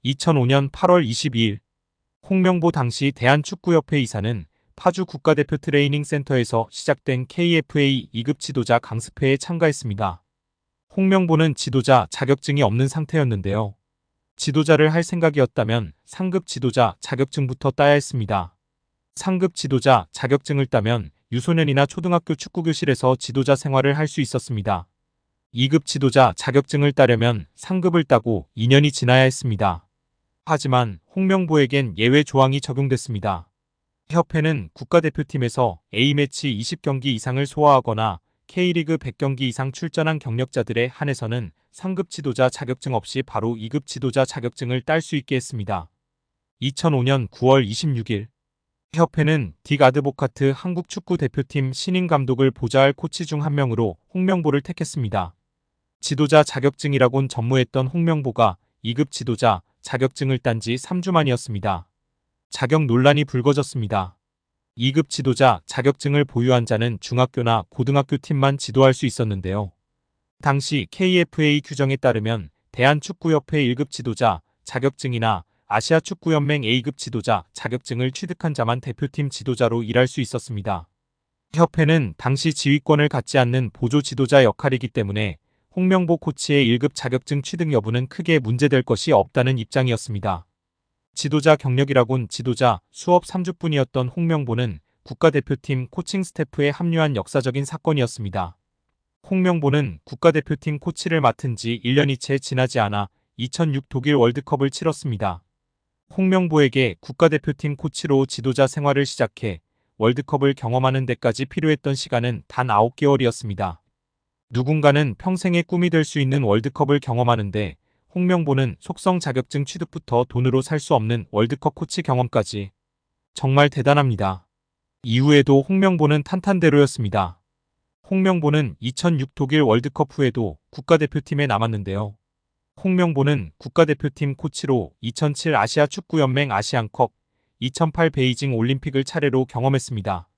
2005년 8월 22일 홍명보 당시 대한축구협회 이사는 파주 국가대표 트레이닝 센터에서 시작된 KFA 2급 지도자 강습회에 참가했습니다. 홍명보는 지도자 자격증이 없는 상태였는데요. 지도자를 할 생각이었다면 상급 지도자 자격증부터 따야 했습니다. 상급 지도자 자격증을 따면 유소년이나 초등학교 축구교실에서 지도자 생활을 할 수 있었습니다. 2급 지도자 자격증을 따려면 상급을 따고 2년이 지나야 했습니다. 하지만 홍명보에겐 예외 조항이 적용됐습니다. 협회는 국가대표팀에서 A매치 20경기 이상을 소화하거나 K리그 100경기 이상 출전한 경력자들에 한해서는 상급 지도자 자격증 없이 바로 2급 지도자 자격증을 딸 수 있게 했습니다. 2005년 9월 26일 협회는 딕 아드보카트 한국 축구 대표팀 신인 감독을 보좌할 코치 중 한 명으로 홍명보를 택했습니다. 지도자 자격증이라곤 전무했던 홍명보가 2급 지도자 자격증을 딴 지 3주 만이었습니다. 자격 논란이 불거졌습니다. 2급 지도자 자격증을 보유한 자는 중학교나 고등학교 팀만 지도할 수 있었는데요. 당시 KFA 규정에 따르면 대한축구협회 1급 지도자 자격증이나 아시아축구연맹 A급 지도자 자격증을 취득한 자만 대표팀 지도자로 일할 수 있었습니다. 협회는 당시 지휘권을 갖지 않는 보조 지도자 역할이기 때문에 홍명보 코치의 1급 자격증 취득 여부는 크게 문제될 것이 없다는 입장이었습니다. 지도자 경력이라곤 지도자 수업 3주뿐이었던 홍명보는 국가대표팀 코칭 스태프에 합류한 역사적인 사건이었습니다. 홍명보는 국가대표팀 코치를 맡은 지 1년이 채 지나지 않아 2006 독일 월드컵을 치렀습니다. 홍명보에게 국가대표팀 코치로 지도자 생활을 시작해 월드컵을 경험하는 데까지 필요했던 시간은 단 9개월이었습니다. 누군가는 평생의 꿈이 될 수 있는 월드컵을 경험하는데 홍명보는 속성 자격증 취득부터 돈으로 살 수 없는 월드컵 코치 경험까지 정말 대단합니다. 이후에도 홍명보는 탄탄대로였습니다. 홍명보는 2006 독일 월드컵 후에도 국가대표팀에 남았는데요. 홍명보는 국가대표팀 코치로 2007 아시아축구연맹 아시안컵, 2008 베이징 올림픽을 차례로 경험했습니다.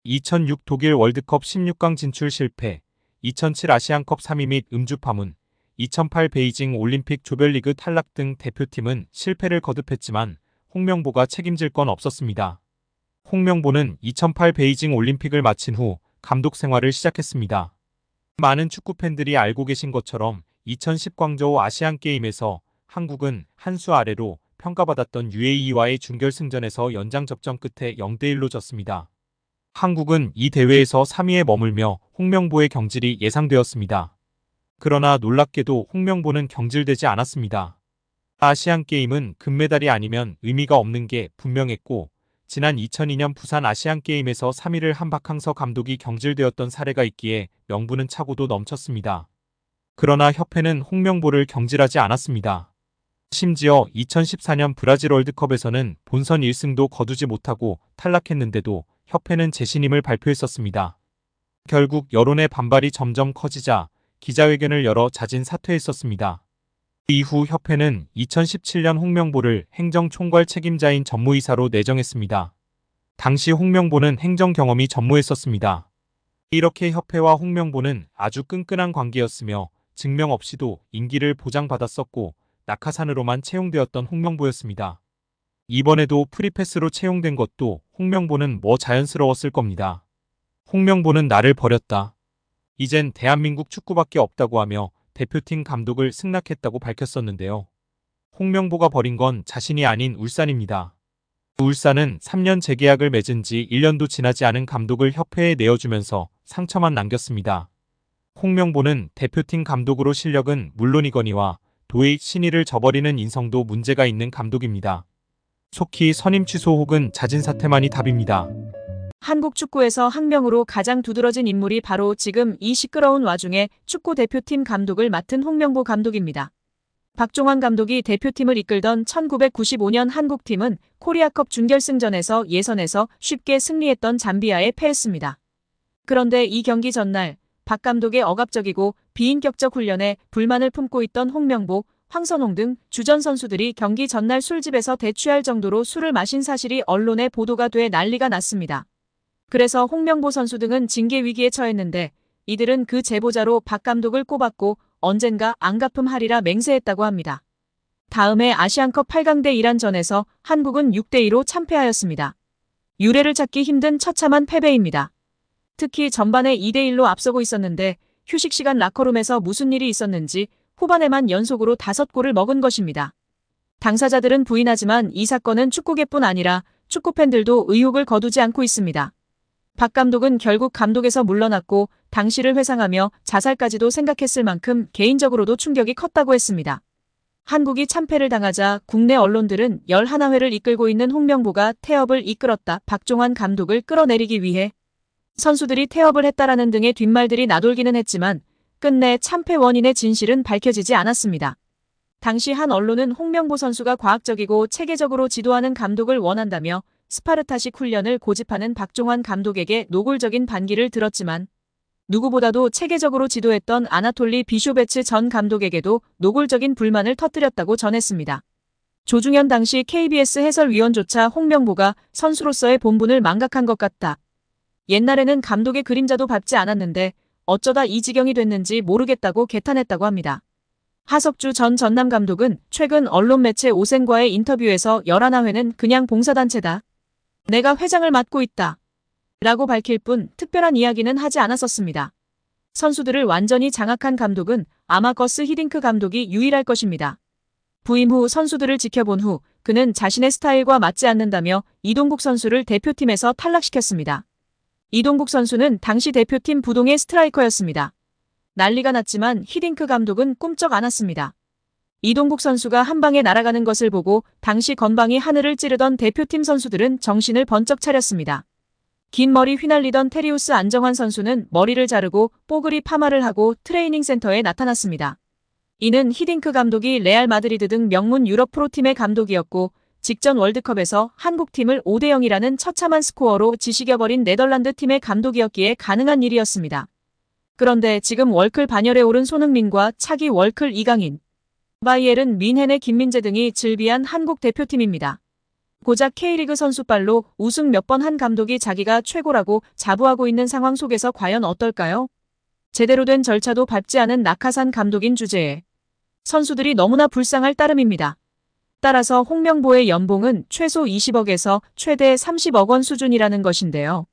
2006 독일 월드컵 16강 진출 실패, 2007 아시안컵 3위 및 음주 파문, 2008 베이징 올림픽 조별리그 탈락 등 대표팀은 실패를 거듭했지만 홍명보가 책임질 건 없었습니다. 홍명보는 2008 베이징 올림픽을 마친 후 감독 생활을 시작했습니다. 많은 축구팬들이 알고 계신 것처럼 2010 광저우 아시안게임에서 한국은 한 수 아래로 평가받았던 UAE와의 준결승전에서 연장 접전 끝에 0대1로 졌습니다. 한국은 이 대회에서 3위에 머물며 홍명보의 경질이 예상되었습니다. 그러나 놀랍게도 홍명보는 경질되지 않았습니다. 아시안게임은 금메달이 아니면 의미가 없는 게 분명했고 지난 2002년 부산 아시안게임에서 3위를 한 박항서 감독이 경질되었던 사례가 있기에 명분은 차고도 넘쳤습니다. 그러나 협회는 홍명보를 경질하지 않았습니다. 심지어 2014년 브라질 월드컵에서는 본선 1승도 거두지 못하고 탈락했는데도 협회는 재신임을 발표했었습니다. 결국 여론의 반발이 점점 커지자 기자회견을 열어 자진 사퇴했었습니다. 이후 협회는 2017년 홍명보를 행정총괄 책임자인 전무이사로 내정했습니다. 당시 홍명보는 행정 경험이 전무했었습니다. 이렇게 협회와 홍명보는 아주 끈끈한 관계였으며 증명 없이도 임기를 보장받았었고 낙하산으로만 채용되었던 홍명보였습니다. 이번에도 프리패스로 채용된 것도 홍명보는 뭐 자연스러웠을 겁니다. 홍명보는 나를 버렸다. 이젠 대한민국 축구밖에 없다고 하며 대표팀 감독을 승낙했다고 밝혔었는데요. 홍명보가 버린 건 자신이 아닌 울산입니다. 울산은 3년 재계약을 맺은 지 1년도 지나지 않은 감독을 협회에 내어주면서 상처만 남겼습니다. 홍명보는 대표팀 감독으로 실력은 물론이거니와 도의 신의를 저버리는 인성도 문제가 있는 감독입니다. 속히 선임 취소 혹은 자진 사퇴만이 답입니다. 한국 축구에서 학명으로 가장 두드러진 인물이 바로 지금 이 시끄러운 와중에 축구 대표팀 감독을 맡은 홍명보 감독입니다. 박종환 감독이 대표팀을 이끌던 1995년 한국팀은 코리아컵 준결승전에서 예선에서 쉽게 승리했던 잠비아에 패했습니다. 그런데 이 경기 전날 박 감독의 억압적이고 비인격적 훈련에 불만을 품고 있던 홍명보, 황선홍 등 주전 선수들이 경기 전날 술집에서 대취할 정도로 술을 마신 사실이 언론에 보도가 돼 난리가 났습니다. 그래서 홍명보 선수 등은 징계 위기에 처했는데 이들은 그 제보자로 박 감독을 꼽았고 언젠가 안 갚음하리라 맹세했다고 합니다. 다음해 아시안컵 8강대 이란전에서 한국은 6대2로 참패하였습니다. 유례를 찾기 힘든 처참한 패배입니다. 특히 전반에 2대1로 앞서고 있었는데 휴식 시간 라커룸에서 무슨 일이 있었는지 후반에만 연속으로 5골을 먹은 것입니다. 당사자들은 부인하지만 이 사건은 축구계뿐 아니라 축구팬들도 의혹을 거두지 않고 있습니다. 박 감독은 결국 감독에서 물러났고 당시를 회상하며 자살까지도 생각했을 만큼 개인적으로도 충격이 컸다고 했습니다. 한국이 참패를 당하자 국내 언론들은 11회를 이끌고 있는 홍명보가 태업을 이끌었다. 박종환 감독을 끌어내리기 위해 선수들이 태업을 했다라는 등의 뒷말들이 나돌기는 했지만 끝내 참패 원인의 진실은 밝혀지지 않았습니다. 당시 한 언론은 홍명보 선수가 과학적이고 체계적으로 지도하는 감독을 원한다며 스파르타식 훈련을 고집하는 박종환 감독에게 노골적인 반기를 들었지만 누구보다도 체계적으로 지도했던 아나톨리 비쇼베츠 전 감독에게도 노골적인 불만을 터뜨렸다고 전했습니다. 조중현 당시 KBS 해설위원조차 홍명보가 선수로서의 본분을 망각한 것 같다. 옛날에는 감독의 그림자도 밟지 않았는데 어쩌다 이 지경이 됐는지 모르겠다고 개탄했다고 합니다. 하석주 전 전남 감독은 최근 언론 매체 오센과의 인터뷰에서 11회는 그냥 봉사단체다. 내가 회장을 맡고 있다. 라고 밝힐 뿐 특별한 이야기는 하지 않았었습니다. 선수들을 완전히 장악한 감독은 아마 거스 히딩크 감독이 유일할 것입니다. 부임 후 선수들을 지켜본 후 그는 자신의 스타일과 맞지 않는다며 이동국 선수를 대표팀에서 탈락시켰습니다. 이동국 선수는 당시 대표팀 부동의 스트라이커였습니다. 난리가 났지만 히딩크 감독은 꿈쩍 않았습니다. 이동국 선수가 한 방에 날아가는 것을 보고 당시 건방이 하늘을 찌르던 대표팀 선수들은 정신을 번쩍 차렸습니다. 긴 머리 휘날리던 테리우스 안정환 선수는 머리를 자르고 뽀글이 파마를 하고 트레이닝 센터에 나타났습니다. 이는 히딩크 감독이 레알 마드리드 등 명문 유럽 프로팀의 감독이었고 직전 월드컵에서 한국팀을 5대0이라는 처참한 스코어로 지식여버린 네덜란드 팀의 감독이었기에 가능한 일이었습니다. 그런데 지금 월클 반열에 오른 손흥민과 차기 월클 이강인, 바이에른 민헨의 김민재 등이 즐비한 한국 대표팀입니다. 고작 K리그 선수발로 우승 몇 번 한 감독이 자기가 최고라고 자부하고 있는 상황 속에서 과연 어떨까요? 제대로 된 절차도 밟지 않은 낙하산 감독인 주제에 선수들이 너무나 불쌍할 따름입니다. 따라서 홍명보의 연봉은 최소 20억에서 최대 30억 원 수준이라는 것인데요.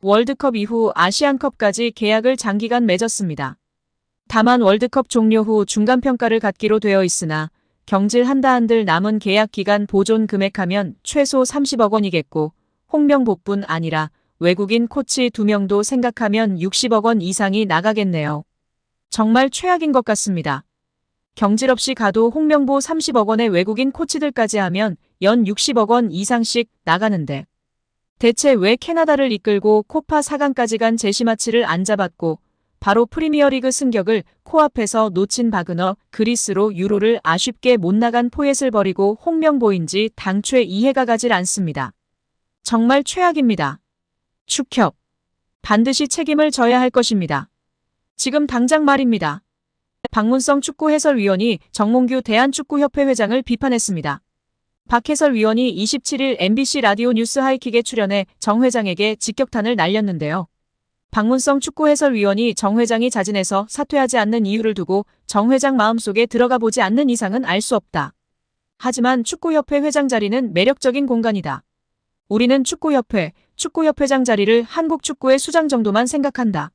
월드컵 이후 아시안컵까지 계약을 장기간 맺었습니다. 다만 월드컵 종료 후 중간평가를 갖기로 되어 있으나 경질 한들 남은 계약 기간 보존 금액하면 최소 30억 원이겠고 홍명보뿐 아니라 외국인 코치 2명도 생각하면 60억 원 이상이 나가겠네요. 정말 최악인 것 같습니다. 경질 없이 가도 홍명보 30억 원의 외국인 코치들까지 하면 연 60억 원 이상씩 나가는데 대체 왜 캐나다를 이끌고 코파 4강까지 간 제시마치를 안 잡았고 바로 프리미어리그 승격을 코앞에서 놓친 바그너 그리스로 유로를 아쉽게 못 나간 포엣을 버리고 홍명보인지 당최 이해가 가질 않습니다. 정말 최악입니다. 축협. 반드시 책임을 져야 할 것입니다. 지금 당장 말입니다. 박문성 축구 해설위원이 정몽규 대한축구협회 회장을 비판했습니다. 박 해설위원이 27일 MBC 라디오 뉴스 하이킥에 출연해 정 회장에게 직격탄을 날렸는데요. 박문성 축구 해설위원이 정 회장이 자진해서 사퇴하지 않는 이유를 두고 정 회장 마음속에 들어가 보지 않는 이상은 알 수 없다. 하지만 축구협회 회장 자리는 매력적인 공간이다. 우리는 축구협회장 자리를 한국 축구의 수장 정도만 생각한다.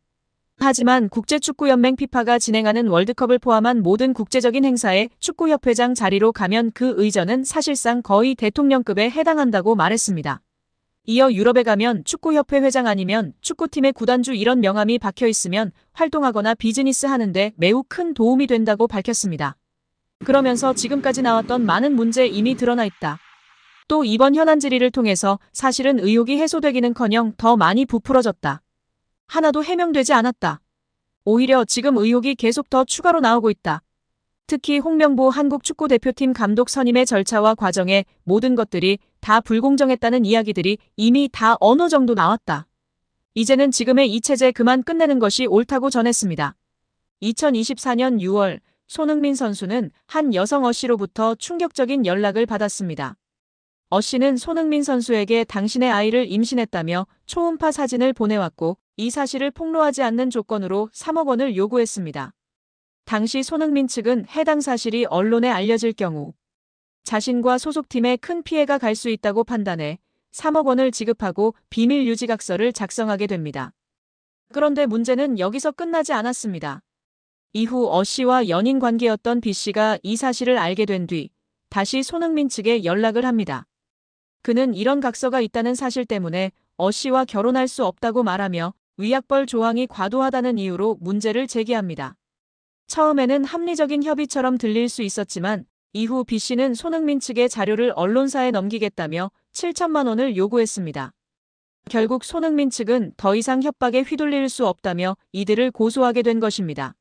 하지만 국제축구연맹 피파가 진행하는 월드컵을 포함한 모든 국제적인 행사에 축구협회장 자리로 가면 그 의전은 사실상 거의 대통령급에 해당한다고 말했습니다. 이어 유럽에 가면 축구협회 회장 아니면 축구팀의 구단주 이런 명함이 박혀있으면 활동하거나 비즈니스 하는데 매우 큰 도움이 된다고 밝혔습니다. 그러면서 지금까지 나왔던 많은 문제 이미 드러나 있다. 또 이번 현안 질의를 통해서 사실은 의혹이 해소되기는커녕 더 많이 부풀어졌다. 하나도 해명되지 않았다. 오히려 지금 의혹이 계속 더 추가로 나오고 있다. 특히 홍명보 한국 축구대표팀 감독 선임의 절차와 과정에 모든 것들이 다 불공정했다는 이야기들이 이미 다 어느 정도 나왔다. 이제는 지금의 이 체제 그만 끝내는 것이 옳다고 전했습니다. 2024년 6월 손흥민 선수는 한 여성 어씨로부터 충격적인 연락을 받았습니다. 어씨는 손흥민 선수에게 당신의 아이를 임신했다며 초음파 사진을 보내왔고 이 사실을 폭로하지 않는 조건으로 3억 원을 요구했습니다. 당시 손흥민 측은 해당 사실이 언론에 알려질 경우 자신과 소속팀에 큰 피해가 갈 수 있다고 판단해 3억 원을 지급하고 비밀 유지각서를 작성하게 됩니다. 그런데 문제는 여기서 끝나지 않았습니다. 이후 어 씨와 연인 관계였던 B 씨가 이 사실을 알게 된 뒤 다시 손흥민 측에 연락을 합니다. 그는 이런 각서가 있다는 사실 때문에 어 씨와 결혼할 수 없다고 말하며 위약벌 조항이 과도하다는 이유로 문제를 제기합니다. 처음에는 합리적인 협의처럼 들릴 수 있었지만 이후 B 씨는 손흥민 측의 자료를 언론사에 넘기겠다며 7천만 원을 요구했습니다. 결국 손흥민 측은 더 이상 협박에 휘둘릴 수 없다며 이들을 고소하게 된 것입니다.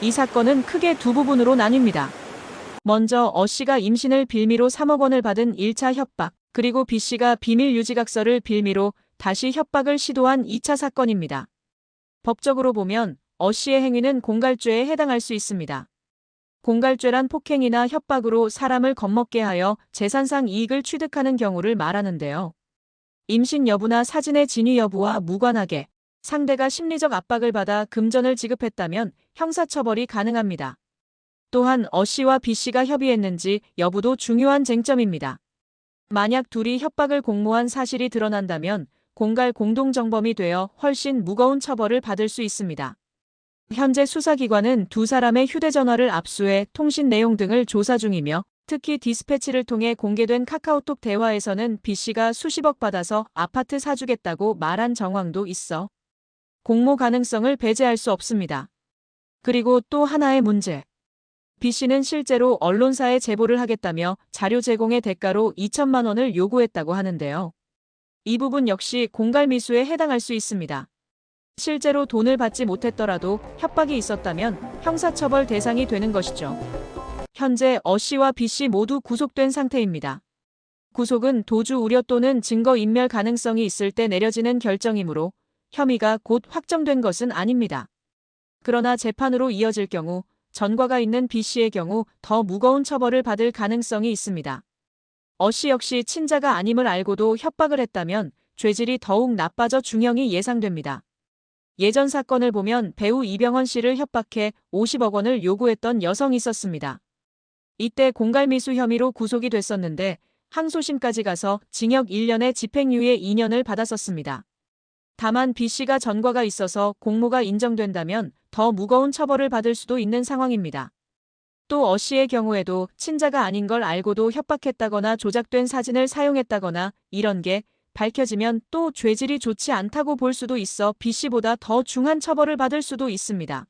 이 사건은 크게 두 부분으로 나뉩니다. 먼저 어 씨가 임신을 빌미로 3억 원을 받은 1차 협박, 그리고 B 씨가 비밀 유지각서를 빌미로 다시 협박을 시도한 2차 사건입니다. 법적으로 보면 어 씨의 행위는 공갈죄에 해당할 수 있습니다. 공갈죄란 폭행이나 협박으로 사람을 겁먹게 하여 재산상 이익을 취득하는 경우를 말하는데요. 임신 여부나 사진의 진위 여부와 무관하게 상대가 심리적 압박을 받아 금전을 지급했다면 형사처벌이 가능합니다. 또한 어 씨와 B 씨가 협의했는지 여부도 중요한 쟁점입니다. 만약 둘이 협박을 공모한 사실이 드러난다면 공갈 공동정범이 되어 훨씬 무거운 처벌을 받을 수 있습니다. 현재 수사기관은 두 사람의 휴대전화를 압수해 통신 내용 등을 조사 중이며 특히 디스패치를 통해 공개된 카카오톡 대화에서는 B 씨가 수십억 받아서 아파트 사주겠다고 말한 정황도 있어 공모 가능성을 배제할 수 없습니다. 그리고 또 하나의 문제. B 씨는 실제로 언론사에 제보를 하겠다며 자료 제공의 대가로 2천만 원을 요구했다고 하는데요. 이 부분 역시 공갈미수에 해당할 수 있습니다. 실제로 돈을 받지 못했더라도 협박이 있었다면 형사처벌 대상이 되는 것이죠. 현재 어 씨와 B 씨 모두 구속된 상태입니다. 구속은 도주 우려 또는 증거인멸 가능성이 있을 때 내려지는 결정이므로 혐의가 곧 확정된 것은 아닙니다. 그러나 재판으로 이어질 경우 전과가 있는 B 씨의 경우 더 무거운 처벌을 받을 가능성이 있습니다. 어 씨 역시 친자가 아님을 알고도 협박을 했다면 죄질이 더욱 나빠져 중형이 예상됩니다. 예전 사건을 보면 배우 이병헌 씨를 협박해 50억 원을 요구했던 여성이 있었습니다. 이때 공갈미수 혐의로 구속이 됐었는데 항소심까지 가서 징역 1년에 집행유예 2년을 받았었습니다. 다만 B 씨가 전과가 있어서 공모가 인정된다면 더 무거운 처벌을 받을 수도 있는 상황입니다. 또 어 씨의 경우에도 친자가 아닌 걸 알고도 협박했다거나 조작된 사진을 사용했다거나 이런 게 밝혀지면 또 죄질이 좋지 않다고 볼 수도 있어 B 씨보다 더 중한 처벌을 받을 수도 있습니다.